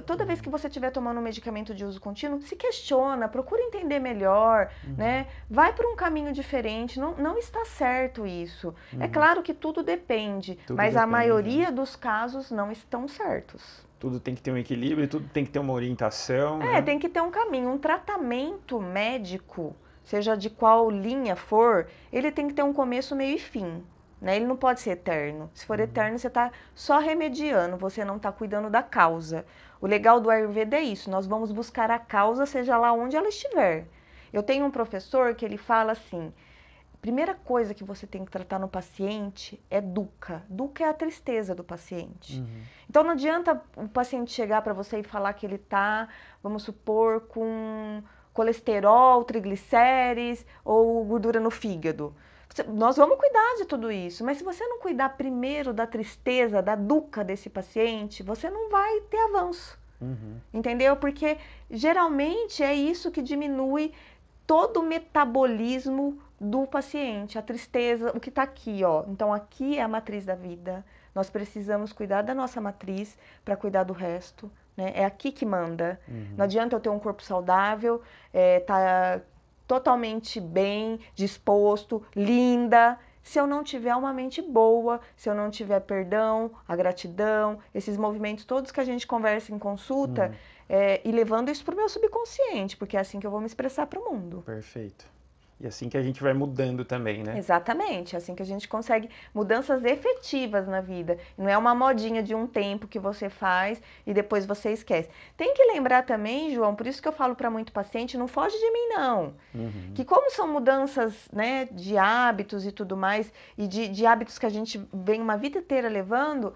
Toda vez que você estiver tomando um medicamento de uso contínuo, se questiona, procura entender melhor, né? Vai por um caminho diferente, não está certo isso. É claro que tudo depende, mas a maioria dos casos não estão certos. Tudo tem que ter um equilíbrio, tudo tem que ter uma orientação, né? Tem que ter um caminho, um tratamento médico, seja de qual linha for, ele tem que ter um começo, meio e fim, né? Ele não pode ser eterno. Se for eterno, você está só remediando, você não está cuidando da causa. O legal do Ayurveda é isso, nós vamos buscar a causa, seja lá onde ela estiver. Eu tenho um professor que ele fala assim, primeira coisa que você tem que tratar no paciente é dukkha. Dukkha é a tristeza do paciente. Então não adianta o paciente chegar para você e falar que ele está, vamos supor, com colesterol, triglicérides ou gordura no fígado. Nós vamos cuidar de tudo isso, mas se você não cuidar primeiro da tristeza, da dukkha desse paciente, você não vai ter avanço. Entendeu? Porque geralmente é isso que diminui todo o metabolismo do paciente, a tristeza, o que está aqui, ó. Então aqui é a matriz da vida. Nós precisamos cuidar da nossa matriz para cuidar do resto, né? É aqui que manda. Não adianta eu ter um corpo saudável, tá totalmente bem, disposto, linda, se eu não tiver uma mente boa, se eu não tiver perdão, a gratidão, esses movimentos todos que a gente conversa em consulta, e levando isso para o meu subconsciente, porque é assim que eu vou me expressar para o mundo. Perfeito. E assim que a gente vai mudando também, né? Exatamente, é assim que a gente consegue mudanças efetivas na vida. Não é uma modinha de um tempo que você faz e depois você esquece. Tem que lembrar também, João, por isso que eu falo para muito paciente, não foge de mim não. Que como são mudanças, né, de hábitos e tudo mais, e de hábitos que a gente vem uma vida inteira levando,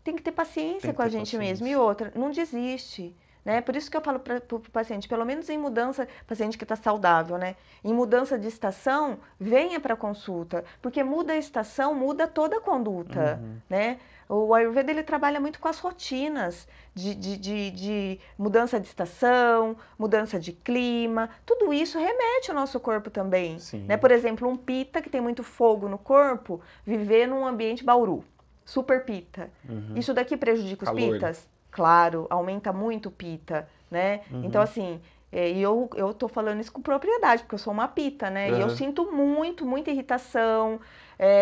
tem que ter paciência com a gente mesmo. E outra, não desiste. Né? Por isso que eu falo para o paciente, pelo menos em mudança, paciente que está saudável, né? Em mudança de estação, venha para a consulta, porque muda a estação, muda toda a conduta, né? O Ayurveda, ele trabalha muito com as rotinas de mudança de estação, mudança de clima, tudo isso remete ao nosso corpo também, né? Por exemplo, um pita que tem muito fogo no corpo, viver num ambiente bauru, super pita. Isso daqui prejudica os pitas? Claro, aumenta muito o pita, né? Então, assim, e eu tô falando isso com propriedade, porque eu sou uma pita, né? E eu sinto muita irritação,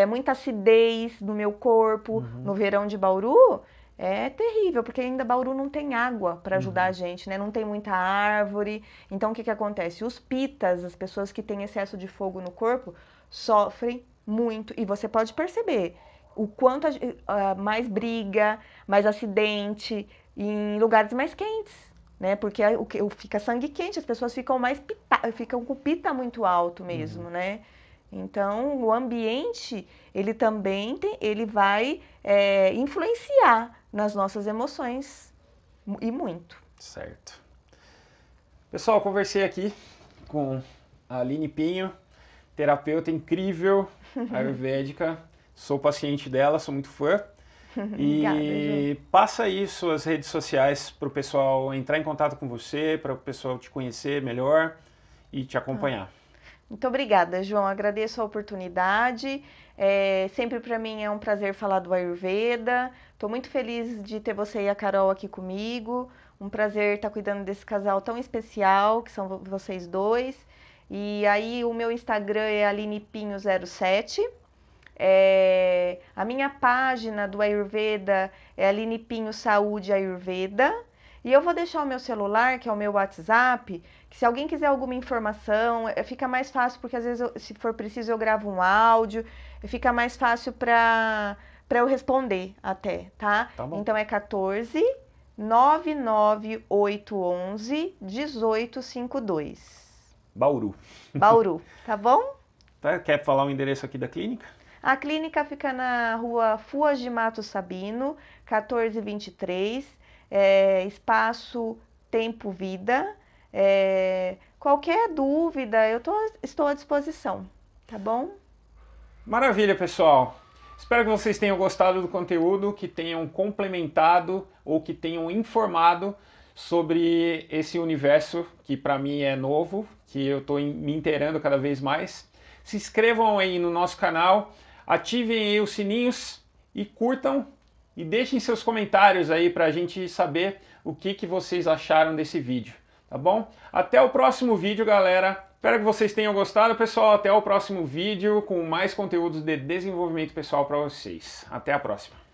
muita acidez no meu corpo. No verão de Bauru, é terrível, porque ainda Bauru não tem água para ajudar a gente, né? Não tem muita árvore. Então, o que acontece? Os pitas, as pessoas que têm excesso de fogo no corpo, sofrem muito. E você pode perceber o quanto mais briga, mais acidente em lugares mais quentes, né? Porque fica sangue quente, as pessoas ficam ficam com o pita muito alto mesmo, né? Então, o ambiente, ele também ele vai influenciar nas nossas emoções, e muito. Certo. Pessoal, conversei aqui com a Aline Pinho, terapeuta incrível, ayurvédica. Sou paciente dela, sou muito fã. E passa aí suas redes sociais para o pessoal entrar em contato com você, para o pessoal te conhecer melhor e te acompanhar. Muito obrigada, João. Agradeço a oportunidade. Sempre para mim é um prazer falar do Ayurveda. Estou muito feliz de ter você e a Carol aqui comigo. Um prazer estar cuidando desse casal tão especial, que são vocês dois. E aí o meu Instagram é alinepinho07. A minha página do Ayurveda é Aline Pinho Saúde Ayurveda. E eu vou deixar o meu celular, que é o meu WhatsApp, que se alguém quiser alguma informação, fica mais fácil, porque às vezes, se for preciso, eu gravo um áudio, fica mais fácil para eu responder até, tá? Tá bom. Então é 14 99811 1852. Bauru. Bauru, tá bom? Tá? Quer falar o endereço aqui da clínica? A clínica fica na rua Fuas de Mato Sabino, 1423, espaço Tempo Vida, Qualquer dúvida, estou à disposição, tá bom? Maravilha, pessoal! Espero que vocês tenham gostado do conteúdo, que tenham complementado ou que tenham informado sobre esse universo que para mim é novo, que eu estou me inteirando cada vez mais. Se inscrevam aí no nosso canal, ativem aí os sininhos e curtam e deixem seus comentários aí para a gente saber o que vocês acharam desse vídeo, tá bom? Até o próximo vídeo, galera! Espero que vocês tenham gostado, pessoal. Até o próximo vídeo com mais conteúdos de desenvolvimento pessoal para vocês. Até a próxima!